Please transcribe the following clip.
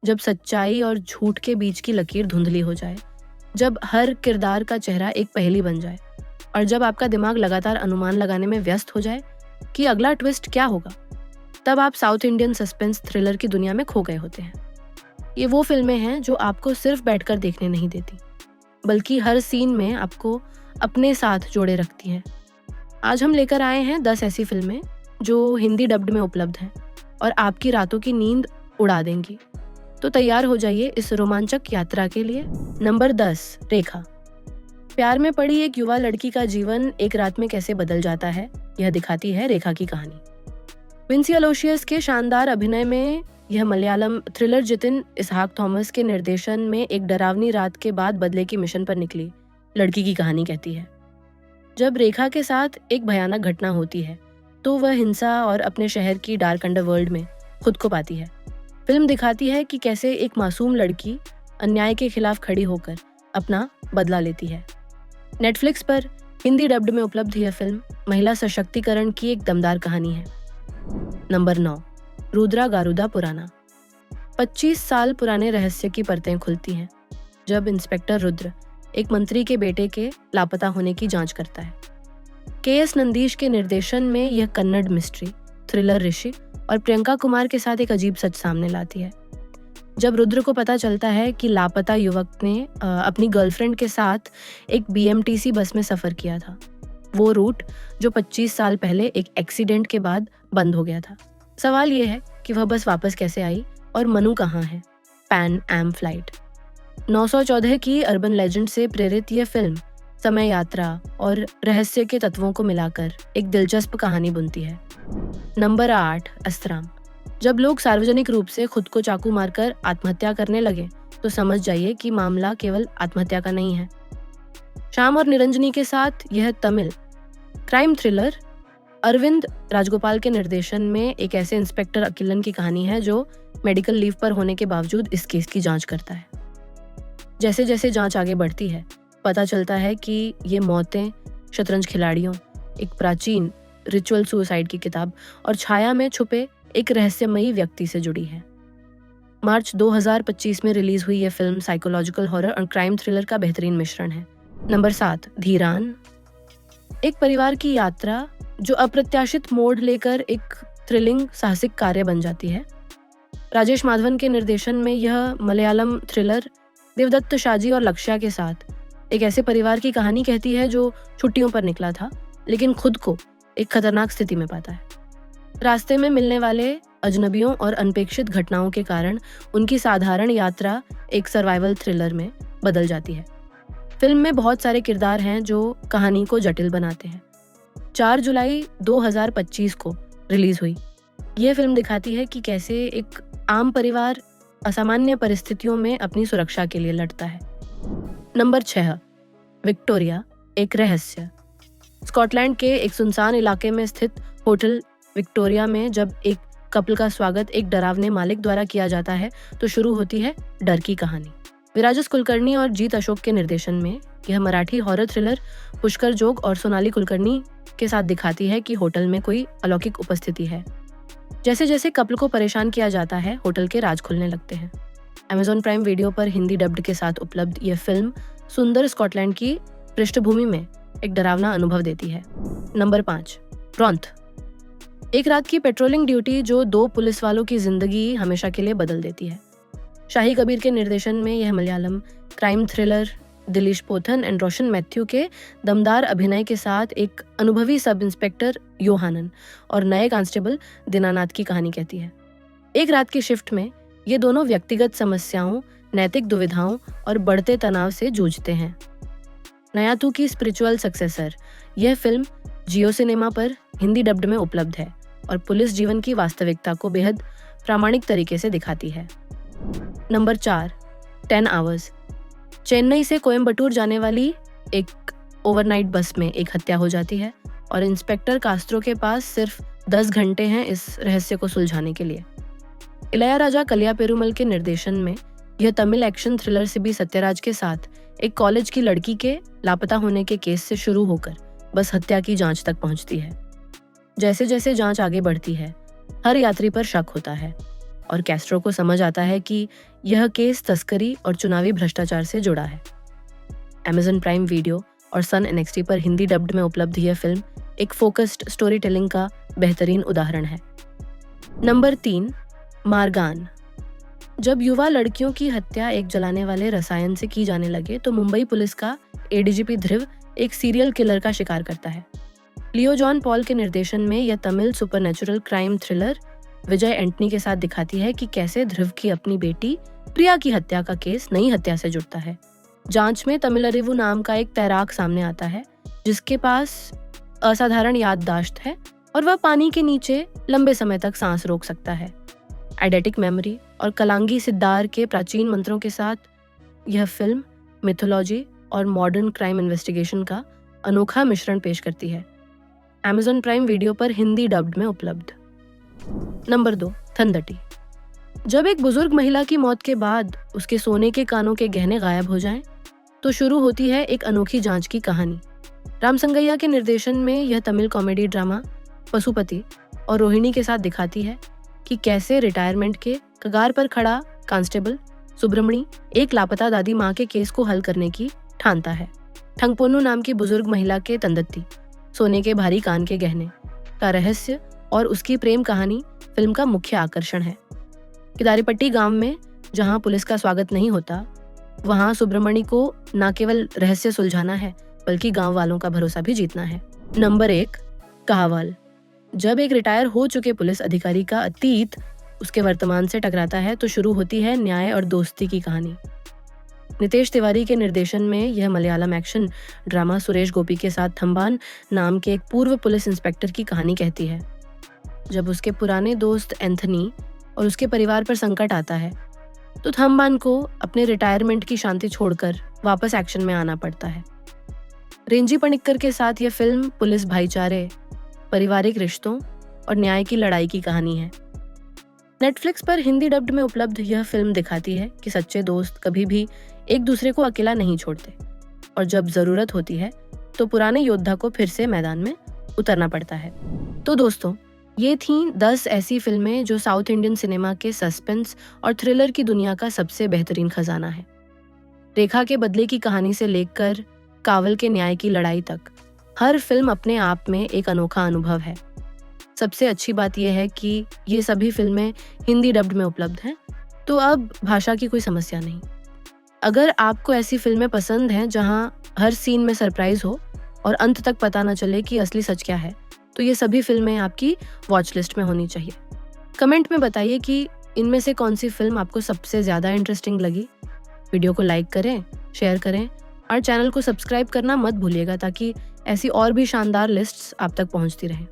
जब सच्चाई और झूठ के बीच की लकीर धुंधली हो जाए, जब हर किरदार का चेहरा एक पहेली बन जाए और जब आपका दिमाग लगातार अनुमान लगाने में व्यस्त हो जाए कि अगला ट्विस्ट क्या होगा, तब आप साउथ इंडियन सस्पेंस थ्रिलर की दुनिया में खो गए होते हैं। ये वो फिल्में हैं जो आपको सिर्फ बैठकर देखने नहीं देती, बल्कि हर सीन में आपको अपने साथ जोड़े रखती हैं। आज हम लेकर आए हैं 10 ऐसी फिल्में जो हिंदी डब्ड में उपलब्ध हैं और आपकी रातों की नींद उड़ा देंगी। तो तैयार हो जाइए इस रोमांचक यात्रा के लिए। नंबर 10, रेखा। प्यार में पड़ी एक युवा लड़की का जीवन एक रात में कैसे बदल जाता है, यह दिखाती है रेखा की कहानी। विंसी अलोशियस के शानदार अभिनय में यह मलयालम थ्रिलर जितिन इसहाक थॉमस के निर्देशन में एक डरावनी रात के बाद बदले की मिशन पर निकली लड़की की कहानी कहती है। जब रेखा के साथ एक भयानक घटना होती है तो वह हिंसा और अपने शहर की डार्क अंडरवर्ल्ड में खुद को पाती है। फिल्म दिखाती है कि कैसे एक मासूम लड़की अन्याय के खिलाफ खड़ी होकर अपना बदला लेती है। नेटफ्लिक्स पर हिंदी डब्ड में उपलब्ध यह फिल्म महिला सशक्तिकरण की एक दमदार कहानी है। नंबर 9, रुद्रा गारुदा पुराना। 25 साल पुराने रहस्य की परतें खुलती हैं जब इंस्पेक्टर रुद्र एक मंत्री के बेटे के लापता होने की जांच करता है। के.एस. नंदीश के निर्देशन में यह कन्नड़ मिस्ट्री थ्रिलर ऋषि और प्रियंका कुमार के साथ एक अजीब सच सामने लाती है। जब रुद्र को पता चलता है कि लापता युवक ने अपनी गर्लफ्रेंड के साथ एक बीएमटीसी बस में सफ़र किया था, वो रूट जो 25 साल पहले एक एक्सीडेंट के बाद बंद हो गया था। सवाल ये है कि वह बस वापस कैसे आई और मनु कहाँ है। पैन एम फ्लाइट 914 की अर्बन लेजेंड से प्रेरित यह फिल्म समय यात्रा और रहस्य के तत्वों को मिलाकर एक दिलचस्प कहानी बुनती है। नंबर 8, अस्त्राम। जब लोग सार्वजनिक रूप से खुद को चाकू मारकर आत्महत्या करने लगे तो समझ जाइए कि मामला केवल आत्महत्या का नहीं है। श्याम और निरंजनी के साथ यह तमिल क्राइम थ्रिलर अरविंद राजगोपाल के निर्देशन में एक ऐसे इंस्पेक्टर अकिलन की कहानी है जो मेडिकल लीव पर होने के बावजूद इस केस की जांच करता है। जैसे जैसे जांच आगे बढ़ती है पता चलता है कि ये मौतें शतरंज खिलाड़ियों, एक प्राचीन रिचुअल सुसाइड की किताब और छाया में छुपे एक रहस्यमयी व्यक्ति से जुड़ी है। मार्च 2025 में रिलीज हुई यह फिल्म साइकोलॉजिकल हॉरर और क्राइम थ्रिलर का बेहतरीन मिश्रण है। नंबर 7, धीरान। एक परिवार की यात्रा जो अप्रत्याशित मोड़ लेकर एक थ्रिलिंग साहसिक कार्य बन जाती है। राजेश माधवन के निर्देशन में यह मलयालम थ्रिलर देवदत्त शाजी और लक्ष्या के साथ एक ऐसे परिवार की कहानी कहती है जो छुट्टियों पर निकला था लेकिन खुद को एक खतरनाक स्थिति में पाता है। रास्ते में मिलने वाले अजनबियों और अनपेक्षित घटनाओं के कारण उनकी साधारण यात्रा एक सर्वाइवल थ्रिलर में बदल जाती है। फिल्म में बहुत सारे किरदार हैं जो कहानी को जटिल बनाते हैं। 4 जुलाई 2025 को रिलीज हुई यह फिल्म दिखाती है कि कैसे एक आम परिवार असामान्य परिस्थितियों में अपनी सुरक्षा के लिए लड़ता है। नंबर 6, विक्टोरिया, एक रहस्य। स्कॉटलैंड के एक सुनसान इलाके में स्थित होटल विक्टोरिया में जब एक कपल का स्वागत एक डरावने मालिक द्वारा किया जाता है तो शुरू होती है डर की कहानी। विराजस कुलकर्णी और जीत अशोक के निर्देशन में यह मराठी हॉरर थ्रिलर पुष्कर जोग और सोनाली कुलकर्णी के साथ दिखाती है कि होटल में कोई अलौकिक उपस्थिति है। जैसे जैसे कपल को परेशान किया जाता है होटल के राज खुलने लगते हैं। अमेज़न प्राइम वीडियो पर हिंदी डब्ड के साथ उपलब्ध यह फिल्म सुंदर स्कॉटलैंड की पृष्ठभूमि में एक डरावना अनुभव देती है। नंबर 5, रॉन्थ। एक रात की पेट्रोलिंग ड्यूटी जो 2 पुलिस वालों की जिंदगी हमेशा के लिए बदल देती है। शाही कबीर के निर्देशन में यह Malayalam crime thriller Dileesh Pothan and Roshan Mathew के दमदार अभिनय के साथ एक अनुभवी सब इंस्पेक्टर योहानन और नए कांस्टेबल दीनानाथ की कहानी कहती है। एक रात की शिफ्ट में ये दोनों व्यक्तिगत समस्याओं, नैतिक दुविधाओं और बढ़ते तनाव से जूझते हैं। नयातू की स्पिरिचुअल सक्सेसर यह फिल्म जियो सिनेमा पर हिंदी डब्ड में उपलब्ध है और पुलिस जीवन की वास्तविकता को बेहद प्रामाणिक तरीके से दिखाती है। Number 4, 10 hours. चेन्नई से कोयम्बटूर जाने वाली एक ओवरनाइट बस में एक हत्या हो जाती है और इंस्पेक्टर कास्त्रो के पास सिर्फ 10 घंटे हैं इस रहस्य को सुलझाने के लिए। इलैयाराजा कलिया पेरुमल के निर्देशन में यह तमिल एक्शन थ्रिलर सिबी सत्यराज के साथ एक कॉलेज की लड़की के लापता होने के केस से शुरू होकर बस हत्या की जांच तक पहुंचती है। जैसे जैसे जांच आगे बढ़ती है हर यात्री पर शक होता है। और कैस्ट्रो को समझ आता है कि यह केस तस्करी और चुनावी भ्रष्टाचार से जुड़ा है। Amazon प्राइम वीडियो और सन NXT पर हिंदी डब्ड में उपलब्ध यह फिल्म एक फोकस्ड स्टोरी टेलिंग का बेहतरीन उदाहरण है। नंबर 3, मारगान। जब युवा लड़कियों की हत्या एक जलाने वाले रसायन से की जाने लगे तो मुंबई पुलिस का ADGP ध्रुव एक सीरियल किलर का शिकार करता है। लियो जॉन पॉल के निर्देशन में यह तमिल सुपरनैचुरल क्राइम थ्रिलर विजय एंटनी के साथ दिखाती है कि कैसे ध्रुव की अपनी बेटी प्रिया की हत्या का केस नई हत्या से जुड़ता है। जांच में तमिलरिवु नाम का एक तैराक सामने आता है जिसके पास असाधारण याददाश्त है और वह पानी के नीचे लंबे समय तक सांस रोक सकता है। आइडेटिक मेमोरी और कलांगी सिद्धार के प्राचीन मंत्रों के साथ यह फिल्म मिथोलॉजी और मॉडर्न क्राइम इन्वेस्टिगेशन का अनोखा मिश्रण पेश करती है। Amazon प्राइम वीडियो पर हिंदी डब्ड में उपलब्ध। नंबर 2, थंदटी। जब एक बुजुर्ग महिला की मौत के बाद उसके सोने के कानों के गहने गायब हो जाएं, तो शुरू होती है एक अनोखी जांच की कहानी। रामसंगैया के निर्देशन में यह तमिल कॉमेडी ड्रामा पशुपति और रोहिणी के साथ दिखाती है कि कैसे रिटायरमेंट के कगार पर खड़ा कांस्टेबल सुब्रमणी एक लापता दादी माँ के केस को हल करने की ठानता है। थंगपोन्नू नाम की बुजुर्ग महिला के तंदत्ती, सोने के भारी कान के गहने का रहस्य और उसकी प्रेम कहानी फिल्म का मुख्य आकर्षण है। किदारीपट्टी गांव में जहां पुलिस का स्वागत नहीं होता, वहां सुब्रमणी को न केवल रहस्य सुलझाना है बल्कि गांव वालों का भरोसा भी जीतना है। नंबर 1, कहावल। जब एक रिटायर हो चुके पुलिस अधिकारी का अतीत उसके वर्तमान से टकराता है तो शुरू होती है न्याय और दोस्ती की कहानी। नितेश तिवारी के निर्देशन में यह मलयालम एक्शन ड्रामा सुरेश गोपी के साथ थम्बान नाम के एक पूर्व पुलिस इंस्पेक्टर की कहानी कहती है। जब उसके पुराने दोस्त एंथनी और उसके परिवार पर संकट आता है तो थम्बान को अपने रिटायरमेंट की शांति छोड़कर वापस एक्शन में आना पड़ता है। रेंजी पनिक्कर के साथ यह फिल्म पुलिस भाईचारे, पारिवारिक रिश्तों और न्याय की लड़ाई की कहानी है। नेटफ्लिक्स पर हिंदी डब्ड में उपलब्ध यह फिल्म दिखाती है कि सच्चे दोस्त कभी भी एक दूसरे को अकेला नहीं छोड़ते और जब जरूरत होती है तो पुराने योद्धा को फिर से मैदान में उतरना पड़ता है। तो दोस्तों, ये थीं 10 ऐसी फिल्में जो साउथ इंडियन सिनेमा के सस्पेंस और थ्रिलर की दुनिया का सबसे बेहतरीन खजाना है। रेखा के बदले की कहानी से लेकर कावल के न्याय की लड़ाई तक, हर फिल्म अपने आप में एक अनोखा अनुभव है। सबसे अच्छी बात यह है कि ये सभी फिल्में हिंदी डब्ड में उपलब्ध हैं, तो अब भाषा की कोई समस्या नहीं। अगर आपको ऐसी फिल्में पसंद हैं जहां हर सीन में सरप्राइज हो और अंत तक पता न चले कि असली सच क्या है, तो ये सभी फिल्में आपकी वॉच लिस्ट में होनी चाहिए। कमेंट में बताइए कि इनमें से कौन सी फिल्म आपको सबसे ज़्यादा इंटरेस्टिंग लगी। वीडियो को लाइक करें, शेयर करें और चैनल को सब्सक्राइब करना मत भूलिएगा ताकि ऐसी और भी शानदार लिस्ट्स आप तक पहुंचती रहें।